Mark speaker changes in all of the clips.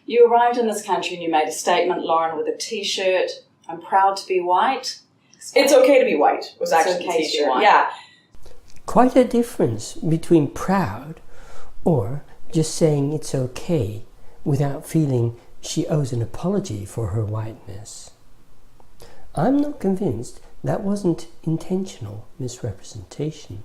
Speaker 1: You arrived in this country and you made a statement, Lauren, with a T-shirt. I'm proud to be white.
Speaker 2: It's okay to be white was actually the
Speaker 1: okay
Speaker 2: T-shirt. Yeah.
Speaker 3: Quite a difference between proud or just saying it's okay without feeling she owes an apology for her whiteness. I'm not convinced that wasn't intentional misrepresentation.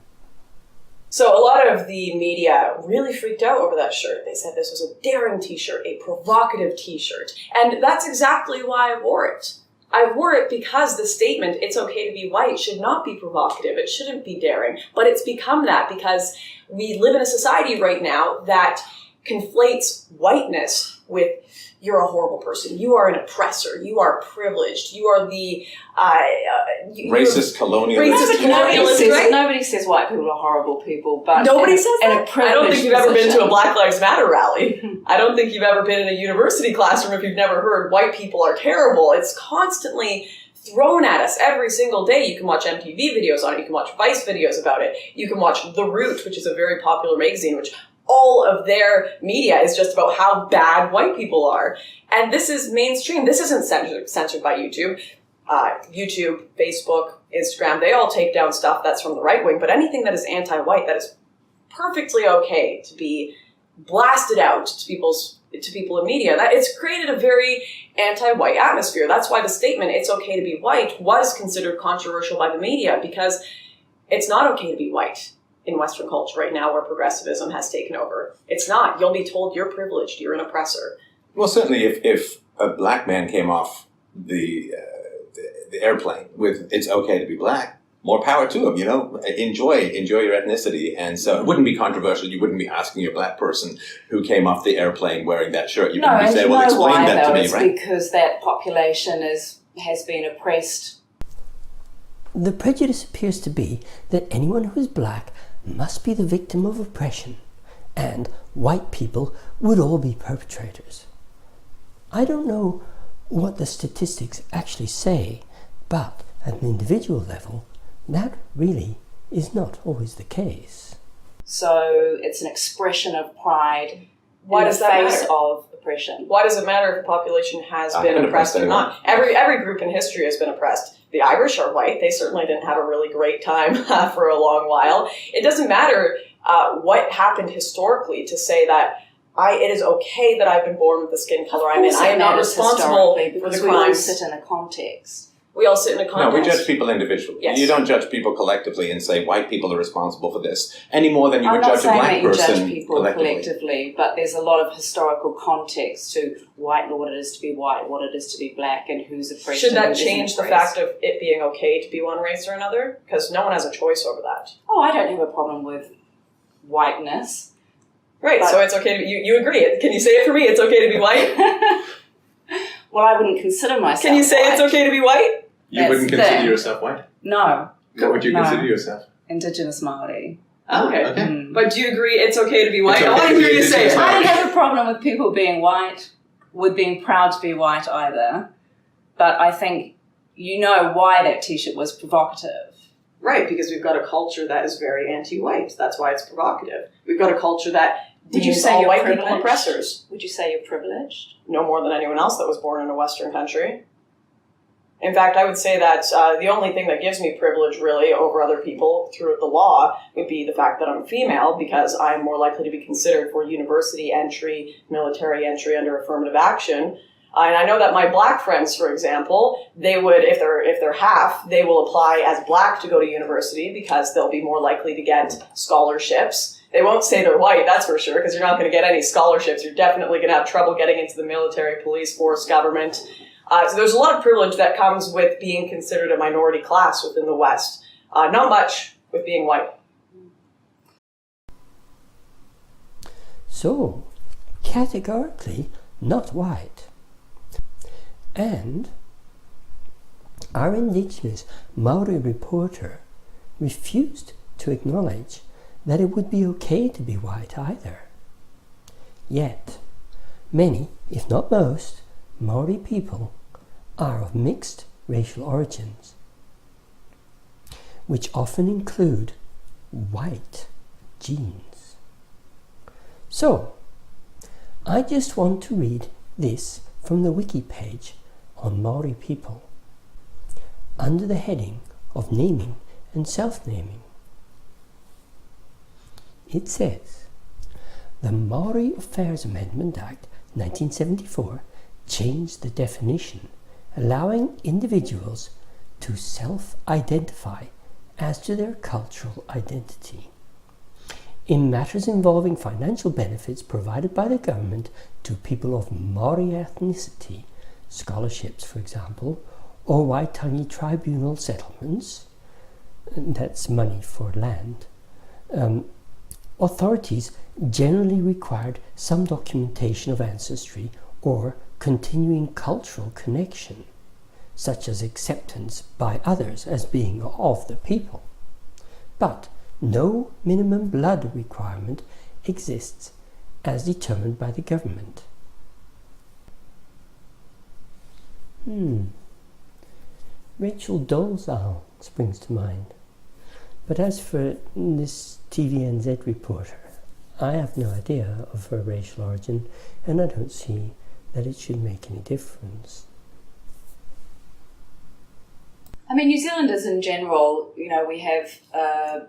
Speaker 2: So a lot of the media really freaked out over that shirt. They said this was a daring T-shirt, a provocative T-shirt. And that's exactly why I wore it. I wore it because the statement, it's okay to be white, should not be provocative. It shouldn't be daring. But it's become that because we live in a society right now that conflates whiteness with you're a horrible person, you are an oppressor, you are privileged, you are the
Speaker 4: racist colonialist.
Speaker 2: Right?
Speaker 1: Nobody says white people are horrible people, but
Speaker 2: nobody says that. I don't think you've ever been to a Black Lives Matter rally. I don't think you've ever been in a university classroom if you've never heard white people are terrible. It's constantly thrown at us every single day. You can watch MTV videos on it, you can watch Vice videos about it, you can watch The Root, which is a very popular magazine, which all of their media is just about how bad white people are. And this is mainstream. This isn't censored by YouTube. YouTube, Facebook, Instagram, they all take down stuff that's from the right wing, but anything that is anti-white, that is perfectly okay to be blasted out to people in media. That it's created a very anti-white atmosphere. That's why the statement, it's okay to be white, was considered controversial by the media, because it's not okay to be white in Western culture right now where progressivism has taken over. It's not. You'll be told you're privileged, you're an oppressor.
Speaker 4: Well, certainly if a black man came off the airplane with it's okay to be black, more power to him, enjoy your ethnicity. And so it wouldn't be controversial. You wouldn't be asking a black person who came off the airplane wearing that shirt. You wouldn't be saying, well, explain that to me,
Speaker 1: it's
Speaker 4: right?
Speaker 1: Because that population has been oppressed.
Speaker 3: The prejudice appears to be that anyone who is black must be the victim of oppression, and white people would all be perpetrators. I don't know what the statistics actually say, but at an individual level, that really is not always the case.
Speaker 1: So it's an expression of pride
Speaker 2: Why
Speaker 1: in
Speaker 2: does
Speaker 1: the
Speaker 2: that
Speaker 1: face
Speaker 2: matter?
Speaker 1: of oppression.
Speaker 2: Why does it matter if a population has been oppressed or not? Every group in history has been oppressed. The Irish are white. They certainly didn't have a really great time for a long while. It doesn't matter what happened historically to say that it is okay that I've been born with the skin color I'm in. I am not responsible for the crimes.
Speaker 1: We all sit in a context.
Speaker 2: We all sit in a context.
Speaker 4: No, we judge people individually.
Speaker 2: Yes.
Speaker 4: You don't judge people collectively and say white people are responsible for this any more than you would judge a black
Speaker 1: I'm not saying
Speaker 4: person
Speaker 1: that you judge people collectively, but there's a lot of historical context to white and what it is to be white, what it is to be black, and who's oppressed.
Speaker 2: Should that
Speaker 1: and who
Speaker 2: change
Speaker 1: isn't
Speaker 2: the fact of it being okay to be one race or another? Because no one has a choice over that.
Speaker 1: Oh, I don't have a problem with whiteness.
Speaker 2: Right, so it's okay to you agree. Can you say it for me? It's okay to be white?
Speaker 1: Well, I wouldn't consider myself
Speaker 2: Can you say
Speaker 1: white.
Speaker 2: it's okay to be white?
Speaker 4: You wouldn't consider yourself white?
Speaker 1: No.
Speaker 4: What would you consider yourself?
Speaker 1: Indigenous Māori.
Speaker 2: Okay. But do you agree it's okay to be white?
Speaker 4: Okay
Speaker 2: I want to hear you say it.
Speaker 1: I don't have a problem with people being white, with being proud to be white either. But I think you know why that T-shirt was provocative.
Speaker 2: Right, because we've got a culture that is very anti-white. That's why it's provocative. We've got a culture that
Speaker 1: Would you
Speaker 2: deems
Speaker 1: say
Speaker 2: all
Speaker 1: you're
Speaker 2: white people
Speaker 1: privileged?
Speaker 2: oppressors.
Speaker 1: Would you say you're privileged?
Speaker 2: No more than anyone else that was born in a Western country. In fact, I would say that the only thing that gives me privilege really over other people through the law would be the fact that I'm female, because I'm more likely to be considered for university entry, military entry under affirmative action. And I know that my black friends, for example, they would, if they're half, they will apply as black to go to university because they'll be more likely to get scholarships. They won't say they're white, that's for sure, because you're not going to get any scholarships. You're definitely going to have trouble getting into the military, police force, government. So there's a lot of privilege that comes with being considered a minority class within the West. Not much with being white.
Speaker 3: So, categorically not white. And our Indigenous Maori reporter refused to acknowledge that it would be okay to be white either. Yet, many, if not most, Maori people are of mixed racial origins, which often include white genes. So, I just want to read This from the wiki page on Maori people, under the heading of naming and self-naming. It says, the Maori Affairs Amendment Act 1974 changed the definition, allowing individuals to self-identify as to their cultural identity. In matters involving financial benefits provided by the government to people of Maori ethnicity, scholarships for example, or Waitangi tribunal settlements, that's money for land, authorities generally required some documentation of ancestry or continuing cultural connection, such as acceptance by others as being of the people. But no minimum blood requirement exists as determined by the government. Rachel Dolezal springs to mind. But as for this TVNZ reporter, I have no idea of her racial origin, and I don't see that it should make any difference.
Speaker 1: I mean, New Zealanders in general, you know, we have a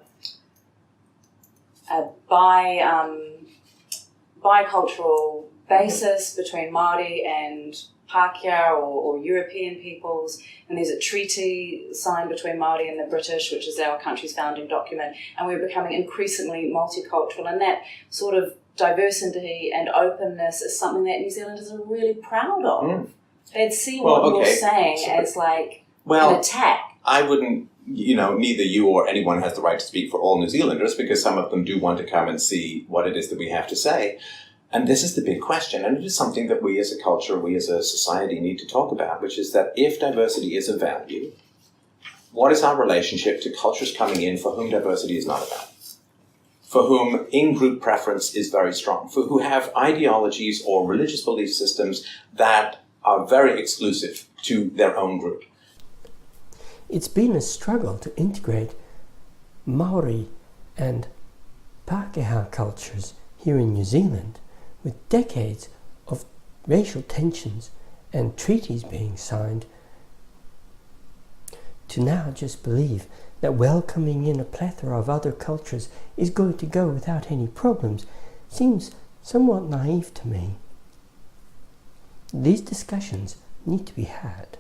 Speaker 1: bicultural basis between Māori and Pākehā or European peoples, and there's a treaty signed between Māori and the British, which is our country's founding document, and we're becoming increasingly multicultural, and that sort of diversity and openness is something that New Zealanders are really proud of. They'd see what you're saying as like an attack.
Speaker 4: I wouldn't, neither you or anyone has the right to speak for all New Zealanders, because some of them do want to come and see what it is that we have to say. And this is the big question, and it is something that we as a culture, we as a society need to talk about, which is that if diversity is a value, what is our relationship to cultures coming in for whom diversity is not a value? For whom in-group preference is very strong, for who have ideologies or religious belief systems that are very exclusive to their own group.
Speaker 3: It's been a struggle to integrate Maori and Pākehā cultures here in New Zealand, with decades of racial tensions and treaties being signed, to now just believe that welcoming in a plethora of other cultures is going to go without any problems seems somewhat naive to me. These discussions need to be had.